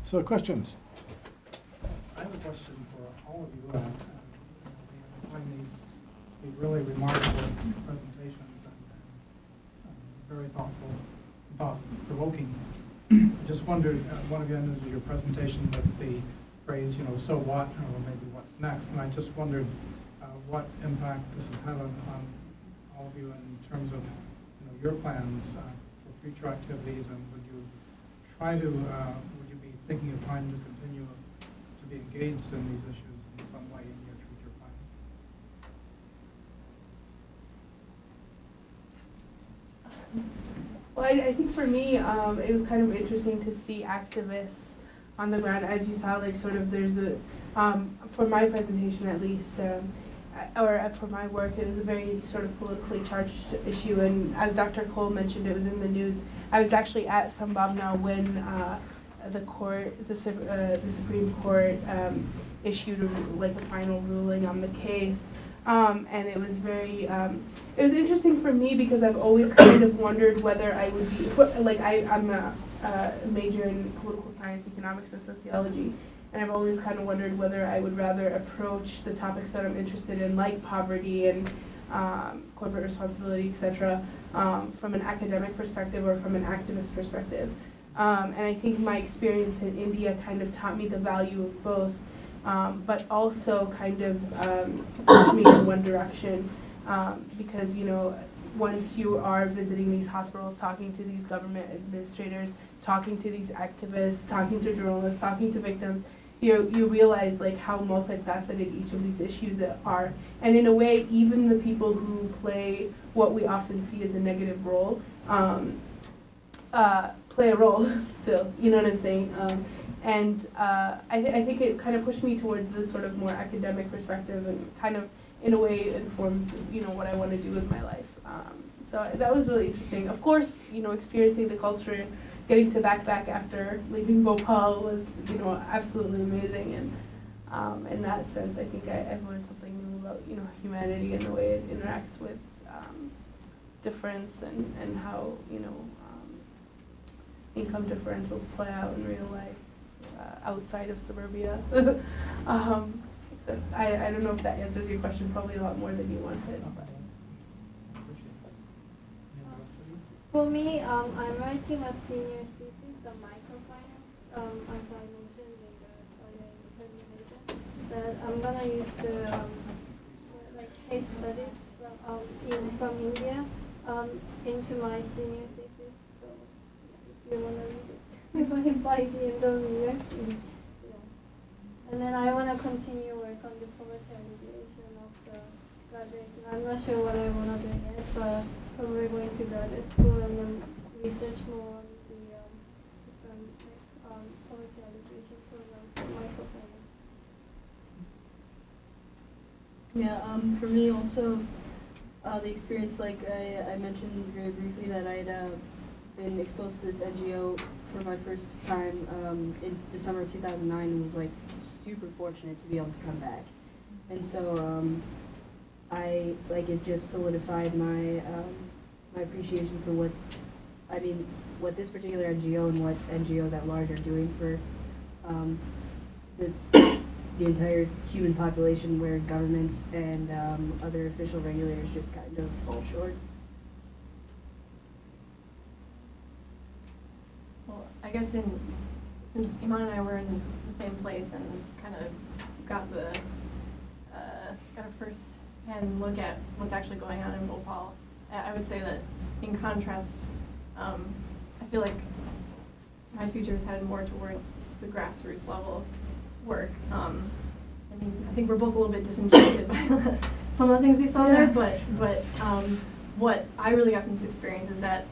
So questions? I have a question for all of you. I find these really remarkable presentations and very thoughtful, thought-provoking. I just wondered, one of you ended your presentation with the phrase, so what, or maybe what's next, and I just wondered what impact this has had on all of you in terms of your plans for future activities, and would you be thinking of trying to continue to be engaged in these issues in some way in your future plans? Well, I think for me, it was kind of interesting to see activists on the ground. As you saw, like sort of there's a, for my presentation at least, or for my work, it was a very sort of politically charged issue. And as Dr. Cole mentioned, it was in the news. I was actually at Sambamna when the Supreme Court issued a final ruling on the case. And it was very, it was interesting for me because I've always kind of wondered whether I would be, I'm a major in political science, economics, and sociology, and I've always kind of wondered whether I would rather approach the topics that I'm interested in, like poverty and corporate responsibility, etc., from an academic perspective or from an activist perspective. And I think my experience in India kind of taught me the value of both. But also kind of pushed me in one direction because, once you are visiting these hospitals, talking to these government administrators, talking to these activists, talking to journalists, talking to victims, you realize like how multifaceted each of these issues are. And in a way, even the people who play what we often see as a negative role play a role still, you know what I'm saying? And I think it kind of pushed me towards this sort of more academic perspective and kind of, in a way, informed, what I want to do with my life. So that was really interesting. Of course, experiencing the culture, getting to backpack after leaving Bhopal was, absolutely amazing. And in that sense, I think I've learned something new about, humanity and the way it interacts with difference and how, income differentials play out in real life. Outside of suburbia. Except I don't know if that answers your question, probably a lot more than you wanted. But. For me, I'm writing a senior thesis on microfinance, as I mentioned earlier in the presentation, that I'm going to use the case studies from India into my senior thesis. So if you want to read it. By the end of the year. Yeah. And then I want to continue work on the poverty alleviation of the graduate. I'm not sure what I want to do yet, but probably going to graduate school and then research more on the different poverty alleviation programs for microfinance. Yeah, for me also, the experience, like I mentioned very briefly that I'd been exposed to this NGO for my first time in the summer of 2009 and was like super fortunate to be able to come back. And so it just solidified my my appreciation for what this particular NGO and what NGOs at large are doing for the entire human population, where governments and other official regulators just kind of fall short. Well, I guess since Iman and I were in the same place and kind of got a first-hand look at what's actually going on in Bhopal, I would say that in contrast, I feel like my future is headed more towards the grassroots level work. I think we're both a little bit disenchanted by some of the things we saw there, but what I really got from this experience is that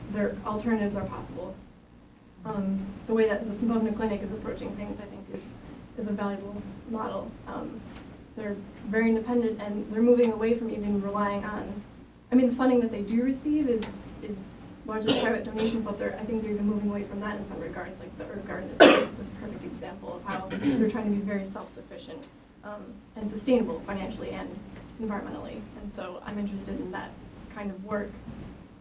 alternatives are possible. The way that the Sambhavna Clinic is approaching things, I think, is a valuable model. They're very independent, and they're moving away from even relying on, the funding that they do receive is largely private donations, but I think they're even moving away from that in some regards. Like the Herb Garden is this perfect example of how they're trying to be very self-sufficient and sustainable financially and environmentally. And so I'm interested in that kind of work,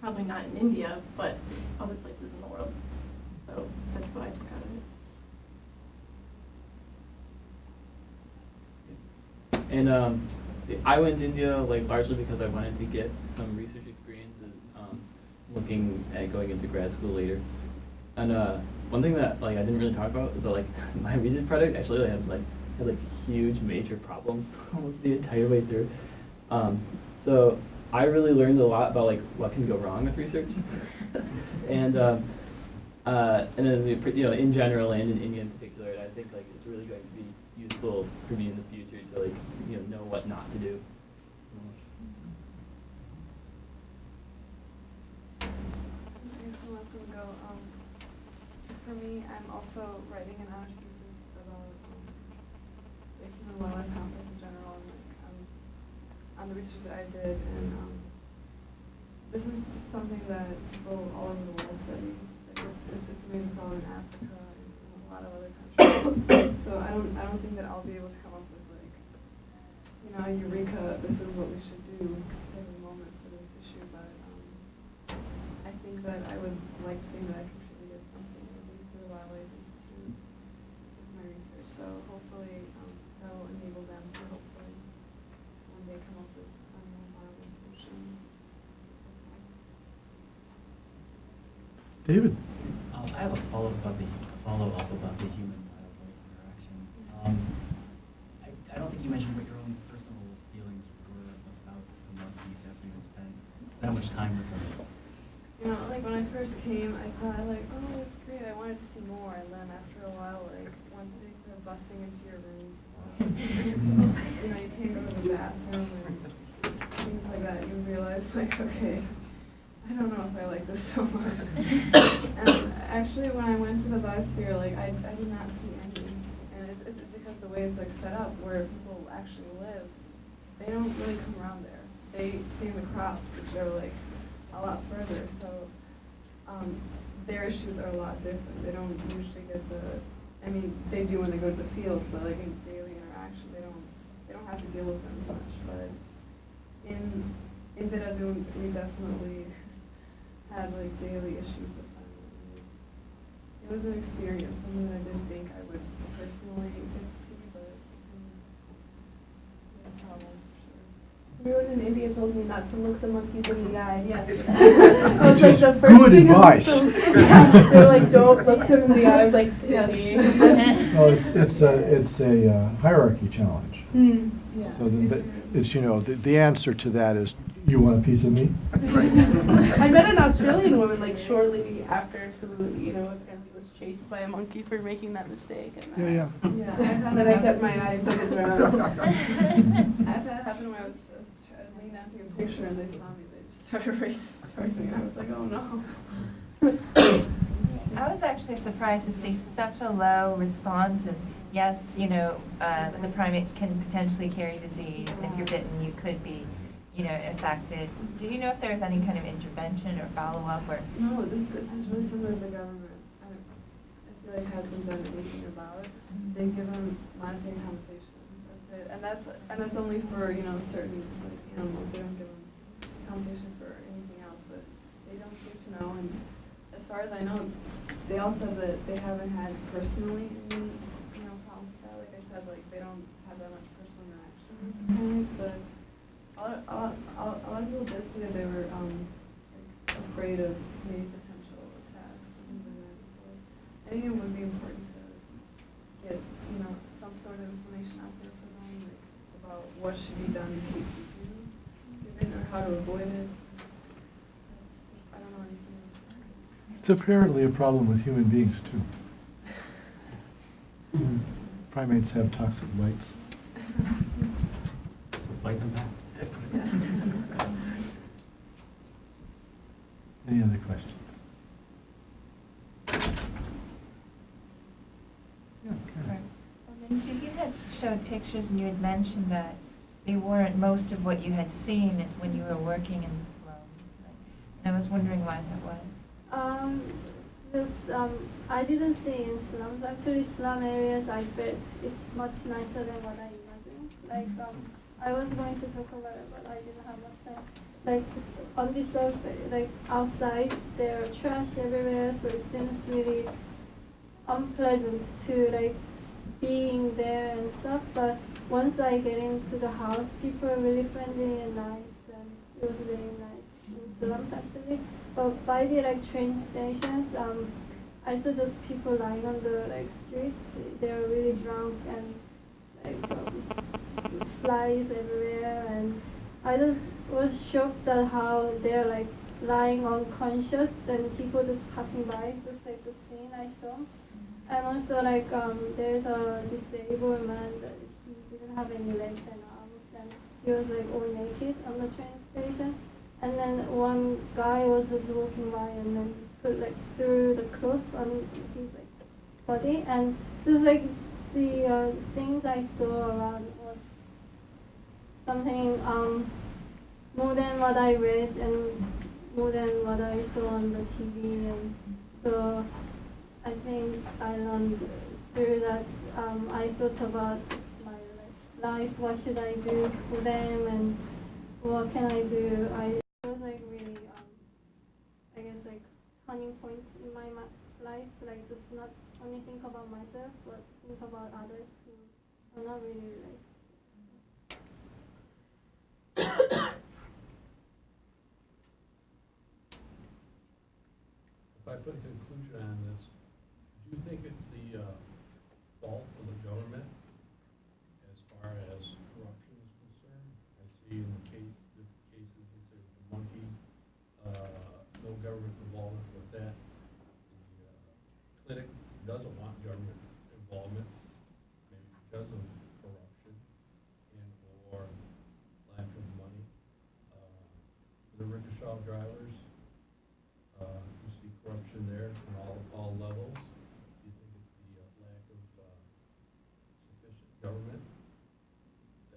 probably not in India, but other places in the world. So that's what I took out of it. And see, I went to India like largely because I wanted to get some research experience and looking at going into grad school later. And one thing that like I didn't really talk about is that like my research project actually had huge major problems almost the entire way through. So I really learned a lot about like what can go wrong with research, and then in general and in India in particular, I think like it's really going to be useful for me in the future to like know what not to do. For me, I'm also writing an honors thesis about the human wildlife conflict in general, and on the research that I did, and this is something that people all over the world study. Like it's a major problem in Africa and in a lot of other countries. So I don't think that I'll be able to come up with like, eureka, this is what we should do every moment for this issue. But I think that I would like to think that I contributed something at least to the Wildlife Institute with my research. So hopefully that will enable them to hopefully one day come up with a more viable solution. David. I have a follow-up about the human-wildlife interaction. I don't think you mentioned what your own personal feelings were about the monkeys after you had spent that much time with them. Like when I first came, I thought like, oh, it's great. I wanted to see more, and then after a while, like once they started busting into your rooms, you can't go to the bathroom and things like that. You realize like, okay, I don't know if I like this so much. And actually, when I went to the biosphere, like I did not see any, and it's because the way it's like set up, where people actually live, they don't really come around there. They stay in the crops, which are like a lot further. So their issues are a lot different. They don't usually get they do when they go to the fields, but like in daily interaction, they don't have to deal with them as much. But in Dehradun, we definitely had like daily issues with them. It was an experience, something that I didn't think I would personally get to see, but it was a problem for sure. Everyone in India told me not to look the monkeys in the eye. Yes. I was like, the first Good thing advice. they were like, don't look them in the eye. I was like, silly. No, it's a hierarchy challenge. Yeah. So it's the answer to that is, you want a piece of me? I met an Australian woman like shortly after who, apparently was chased by a monkey for making that mistake. And Yeah. And then I kept my eyes on the ground. I've had that happen when I was leaning down to take a picture and they saw me. They just started racing towards me. I was like, oh no. I was actually surprised to see such a low response. And yes, the primates can potentially carry disease, and if you're bitten, you could be, affected. Do you know if there's any kind of intervention or follow-up or? No, this is really something that the government, I feel like hasn't done anything about. They give them monetary compensation. That's it, and that's only for certain like animals. They don't give them compensation for anything else. But they don't seem to know. And as far as I know, they all said that they haven't had personally any problems with that. Like I said, like they don't have that much personal interaction with parents, but. A lot of people did say that they were afraid of maybe potential attacks and things like that. So I think it would be important to get some sort of information out there for them, like about what should be done in case you do get it or how to avoid it. I don't know anything else. It's apparently a problem with human beings too. Primates have toxic bites. So bite them back. Any other questions? Yeah, okay. You had showed pictures and you had mentioned that they weren't most of what you had seen when you were working in the slums. And I was wondering why that was. I didn't see in slums. Actually, slum areas, I bet it's much nicer than what I imagined. Like, I was going to talk about it, but I didn't have much time. Like, on the surface, like outside, there are trash everywhere, so it seems really unpleasant to like being there and stuff. But once I get into the house, people are really friendly and nice, and it was very nice in slums actually. But by the like train stations, I saw just people lying on the like streets. They are really drunk and like flies everywhere, and I just was shocked at how they're like lying unconscious and people just passing by, just like the scene I saw. And also like there's a disabled man that he didn't have any legs and arms, and he was like all naked on the train station. And then one guy was just walking by and then put like threw the clothes on his like body, and this is like the things I saw around was something more than what I read and more than what I saw on the TV. And so I think I learned through that. I thought about my life. What should I do for them, and what can I do? It was like really, I guess like turning point in my life. Like just not only think about myself, but think about others who are not really like. If I put a conclusion on this, do you think it's the fault of the government as far as corruption is concerned? I see in the different cases, they say the monkeys, no government involvement with that. The clinic doesn't want government involvement, maybe because of corruption and or lack of money. The rickshaw drivers, you see corruption there in all levels. Do you think it's the lack of sufficient government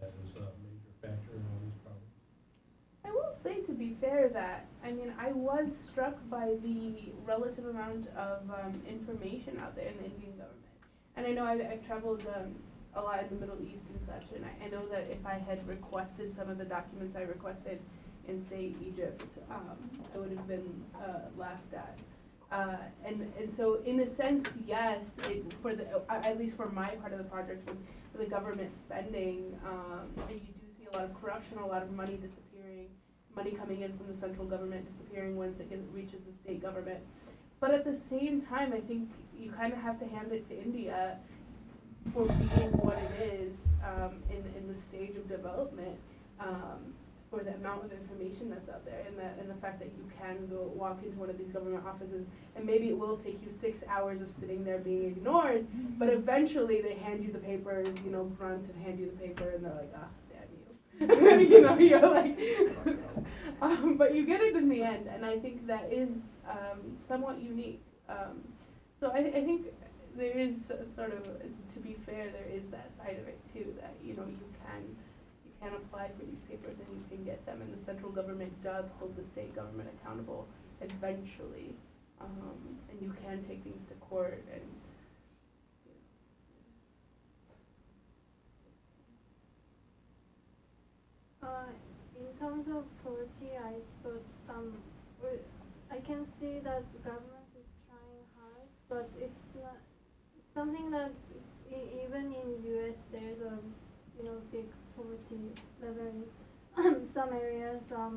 that is a major factor in all these problems? I will say, to be fair, that I mean I was struck by the relative amount of information out there in the Indian government, and I know I've traveled a lot in the Middle East and such, and I know that if I had requested some of the documents I requested in, say, Egypt, I would have been laughed at. And so, in a sense, yes, at least for my part of the project, with the government spending, and you do see a lot of corruption, a lot of money disappearing, money coming in from the central government disappearing once it reaches the state government. But at the same time, I think you kind of have to hand it to India for being what it is in the stage of development. For the amount of information that's out there, and the fact that you can go walk into one of these government offices, and maybe it will take you 6 hours of sitting there being ignored, but eventually they hand you the papers, grunt and hand you the paper, and they're like, ah, damn you. You're like, but you get it in the end, and I think that is somewhat unique. So I think there is sort of, to be fair, there is that side of it too, that you can apply for these papers and you can get them, and the central government does hold the state government accountable eventually, and you can take things to court and. In terms of poverty, I thought I can see that the government is trying hard, but it's not something that even in US there's a big poverty level in some areas. I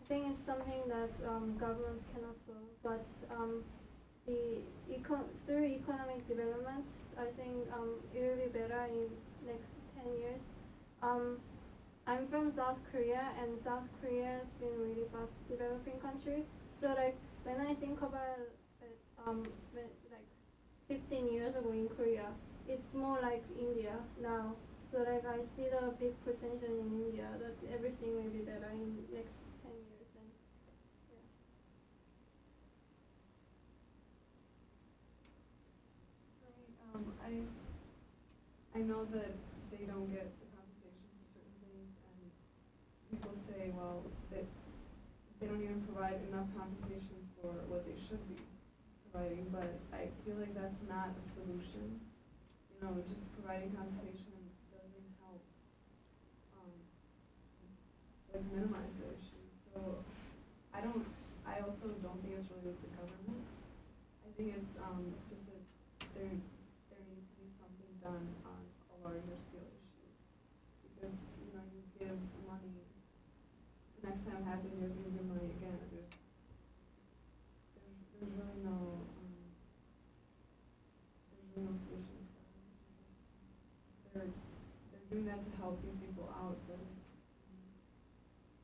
think it's something that governments cannot solve, but through economic development, I think it will be better in next 10 years. I'm from South Korea, and South Korea has been really fast developing country. So like when I think about it, like 15 years ago in Korea, it's more like India now. So like I see the big potential in India that everything will be better in next 10 years, and Right. I know that they don't get the compensation for certain things, and people say, well, that they don't even provide enough compensation for what they should be providing, but I feel like that's not a solution. Just providing compensation doesn't help minimize the issue. So I also don't think it's really with the government. I think it's just that there needs to be something done on a larger scale issue. next time it happens, you're going to give money again. There's really no solution for it. They're doing that to help these people out, but it's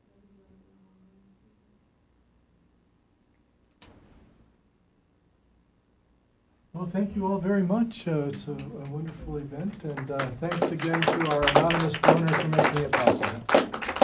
doesn't do anything in the long run. Well, thank you all very much. It's a wonderful event, and thanks again to our anonymous donor for making it possible.